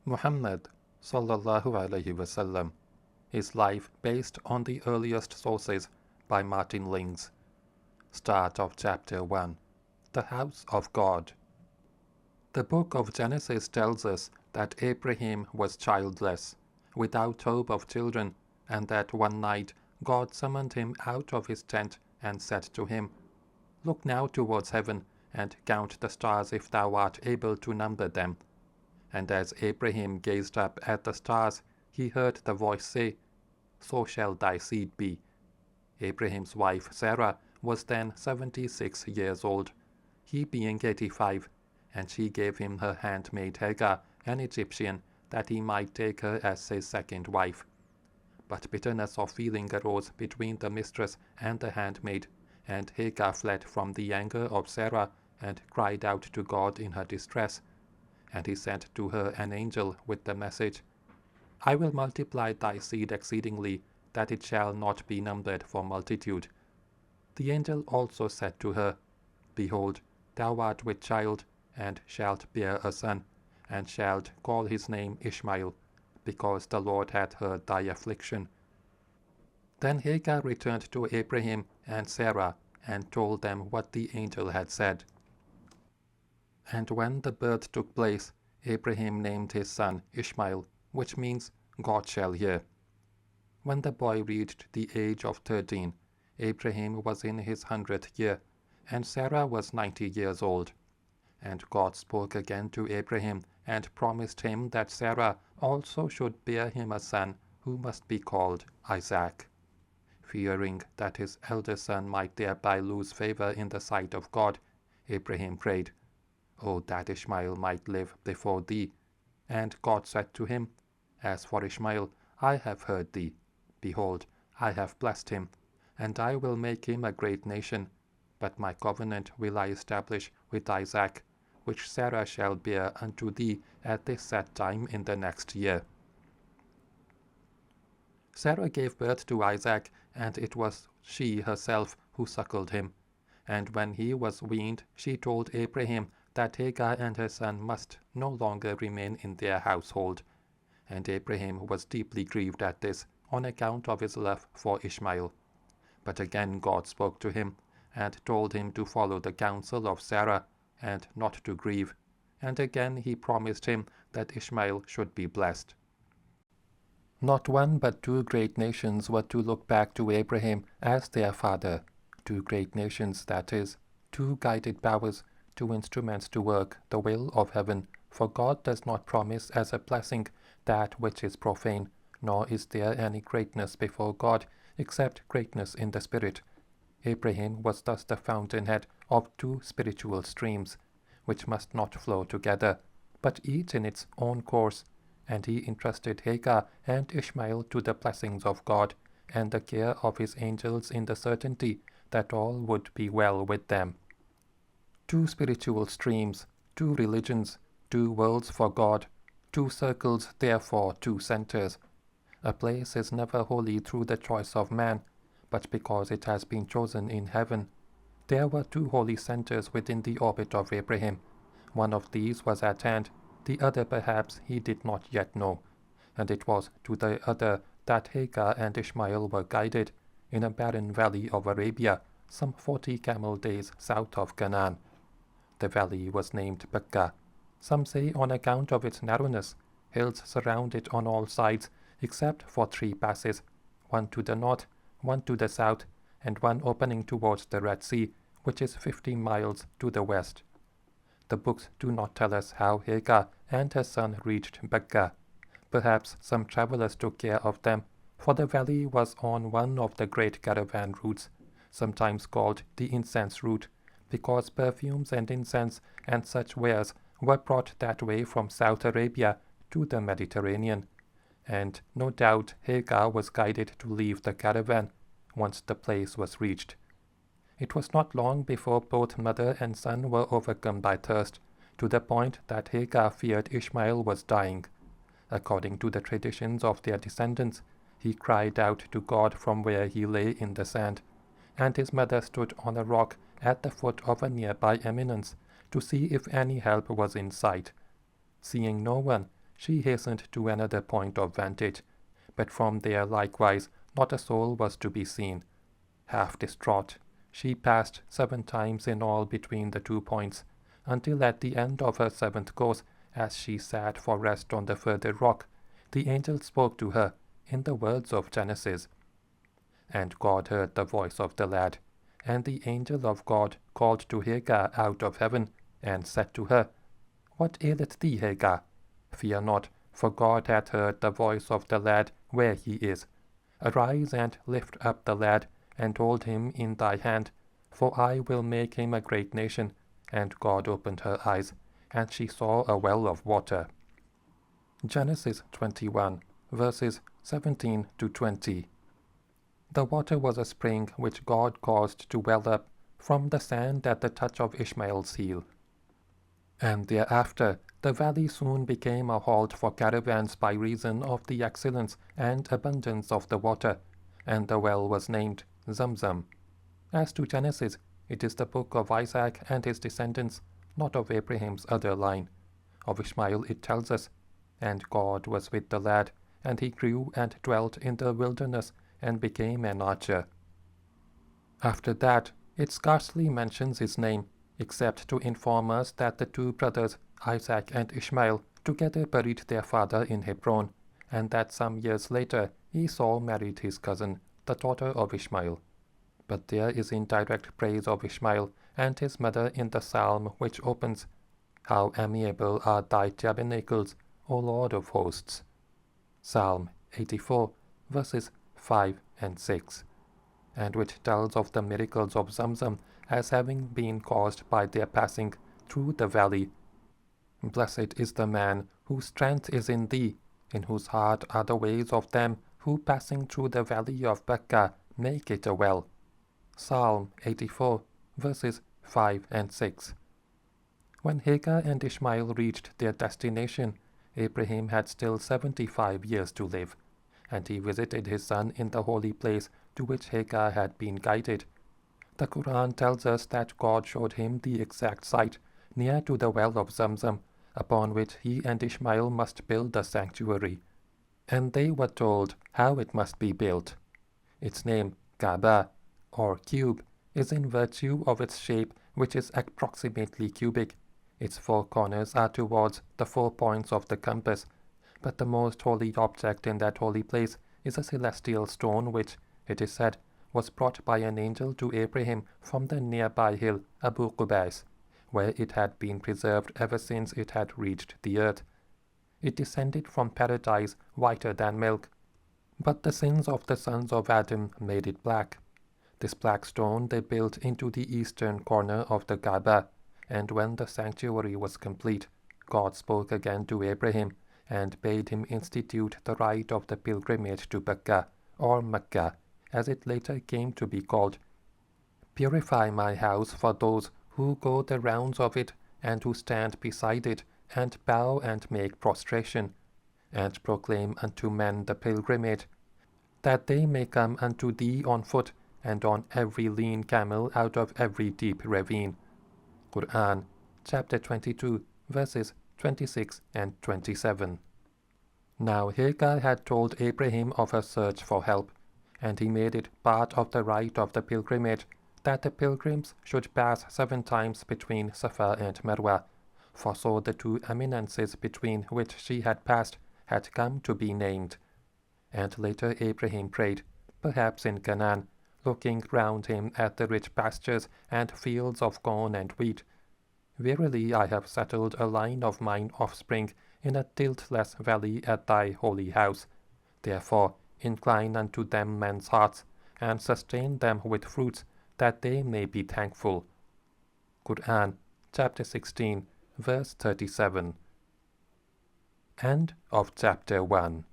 Muhammad sallallahu alaihi wasallam, his life based on the earliest sources by Martin Lings. Start of Chapter 1. The House of God. The book of Genesis tells us that Abraham was childless, without hope of children, and that one night God summoned him out of his tent and said to him, "Look now towards heaven, and count the stars if thou art able to number them." And as Abraham gazed up at the stars, he heard the voice say, "So shall thy seed be." Abraham's wife Sarah was then 76 years old, he being 85, and she gave him her handmaid Hagar, an Egyptian, that he might take her as his second wife. But bitterness of feeling arose between the mistress and the handmaid, and Hagar fled from the anger of Sarah and cried out to God in her distress. And he sent to her an angel with the message, "I will multiply thy seed exceedingly, that it shall not be numbered for multitude." The angel also said to her, "Behold, thou art with child, and shalt bear a son, and shalt call his name Ishmael, because the Lord hath heard thy affliction." Then Hagar returned to Abraham and Sarah, and told them what the angel had said. And when the birth took place, Abraham named his son Ishmael, which means God shall hear. When the boy reached the age of 13, Abraham was in his 100th year, and Sarah was 90 years old. And God spoke again to Abraham, and promised him that Sarah also should bear him a son, who must be called Isaac. Fearing that his elder son might thereby lose favor in the sight of God, Abraham prayed, "Oh, that Ishmael might live before thee." And God said to him, "As for Ishmael, I have heard thee. Behold, I have blessed him, and I will make him a great nation. But my covenant will I establish with Isaac, which Sarah shall bear unto thee at this set time in the next year." Sarah gave birth to Isaac, and it was she herself who suckled him. And when he was weaned, she told Abraham that Hagar and her son must no longer remain in their household. And Abraham was deeply grieved at this, on account of his love for Ishmael. But again God spoke to him, and told him to follow the counsel of Sarah, and not to grieve. And again he promised him that Ishmael should be blessed. Not one but two great nations were to look back to Abraham as their father. Two great nations, that is, two guided powers, two instruments to work the will of heaven, for God does not promise as a blessing that which is profane, nor is there any greatness before God, except greatness in the Spirit. Abraham was thus the fountainhead of two spiritual streams, which must not flow together, but each in its own course, and he entrusted Hagar and Ishmael to the blessings of God, and the care of his angels in the certainty that all would be well with them. Two spiritual streams, two religions, two worlds for God, two circles, therefore two centers. A place is never holy through the choice of man, but because it has been chosen in heaven. There were two holy centers within the orbit of Abraham. One of these was at hand, the other perhaps he did not yet know, and it was to the other that Hagar and Ishmael were guided, in a barren valley of Arabia, some 40 camel days south of Canaan. The valley was named Becca, some say on account of its narrowness. Hills surround it on all sides, except for 3 passes, one to the north, one to the south, and one opening towards the Red Sea, which is 50 miles to the west. The books do not tell us how Hagar and her son reached Becca. Perhaps some travelers took care of them, for the valley was on one of the great caravan routes, sometimes called the incense route, because perfumes and incense and such wares were brought that way from South Arabia to the Mediterranean, and no doubt Hagar was guided to leave the caravan once the place was reached. It was not long before both mother and son were overcome by thirst, to the point that Hagar feared Ishmael was dying. According to the traditions of their descendants, he cried out to God from where he lay in the sand, and his mother stood on a rock at the foot of a nearby eminence to see if any help was in sight. Seeing no one, she hastened to another point of vantage, but from there likewise not a soul was to be seen. Half distraught, she passed 7 times in all between the 2 points, until at the end of her 7th course, as she sat for rest on the further rock, the angel spoke to her in the words of Genesis. And God heard the voice of the lad, and the angel of God called to Hagar out of heaven, and said to her, What aileth thee, Hagar? Fear not, for God hath heard the voice of the lad where he is. Arise and lift up the lad, and hold him in thy hand, for I will make him a great nation. And God opened her eyes, and she saw a well of water. Genesis 21, verses 17 to 20. The water was a spring which God caused to well up from the sand at the touch of Ishmael's heel. And thereafter the valley soon became a halt for caravans by reason of the excellence and abundance of the water, and the well was named Zamzam. As to Genesis, it is the book of Isaac and his descendants, not of Abraham's other line. Of Ishmael it tells us, And God was with the lad, and he grew and dwelt in the wilderness, and became an archer. After that, it scarcely mentions his name, except to inform us that the 2 brothers, Isaac and Ishmael, together buried their father in Hebron, and that some years later Esau married his cousin, the daughter of Ishmael. But there is indirect praise of Ishmael and his mother in the psalm which opens, How amiable are thy tabernacles, O Lord of hosts. Psalm 84, verses 5 and 6, and which tells of the miracles of Zamzam as having been caused by their passing through the valley. Blessed is the man whose strength is in thee, in whose heart are the ways of them who passing through the valley of Baca make it a well. Psalm 84, verses 5 and 6. When Hagar and Ishmael reached their destination, Abraham had still 75 years to live, and he visited his son in the holy place to which Hagar had been guided. The Quran tells us that God showed him the exact site, near to the well of Zamzam, upon which he and Ishmael must build a sanctuary. And they were told how it must be built. Its name, Kaaba, or cube, is in virtue of its shape, which is approximately cubic. Its 4 corners are towards the 4 points of the compass, but the most holy object in that holy place is a celestial stone which, it is said, was brought by an angel to Abraham from the nearby hill Abu Qubais, where it had been preserved ever since it had reached the earth. It descended from paradise whiter than milk, but the sins of the sons of Adam made it black. This black stone they built into the eastern corner of the Kaaba, and when the sanctuary was complete, God spoke again to Abraham, and bade him institute the rite of the pilgrimage to Becca, or Mecca, as it later came to be called. Purify my house for those who go the rounds of it, and who stand beside it, and bow and make prostration, and proclaim unto men the pilgrimage, that they may come unto thee on foot, and on every lean camel out of every deep ravine. Quran, chapter 22, verses 26 and 27. Now Hagar had told Abraham of her search for help, and he made it part of the rite of the pilgrimage that the pilgrims should pass 7 times between Safa and Marwa, for so the 2 eminences between which she had passed had come to be named. And later Abraham prayed, perhaps in Canaan, looking round him at the rich pastures and fields of corn and wheat. Verily I have settled a line of mine offspring in a tiltless valley at thy holy house. Therefore incline unto them men's hearts, and sustain them with fruits, that they may be thankful. Quran, chapter 16, verse 37. End of chapter 1.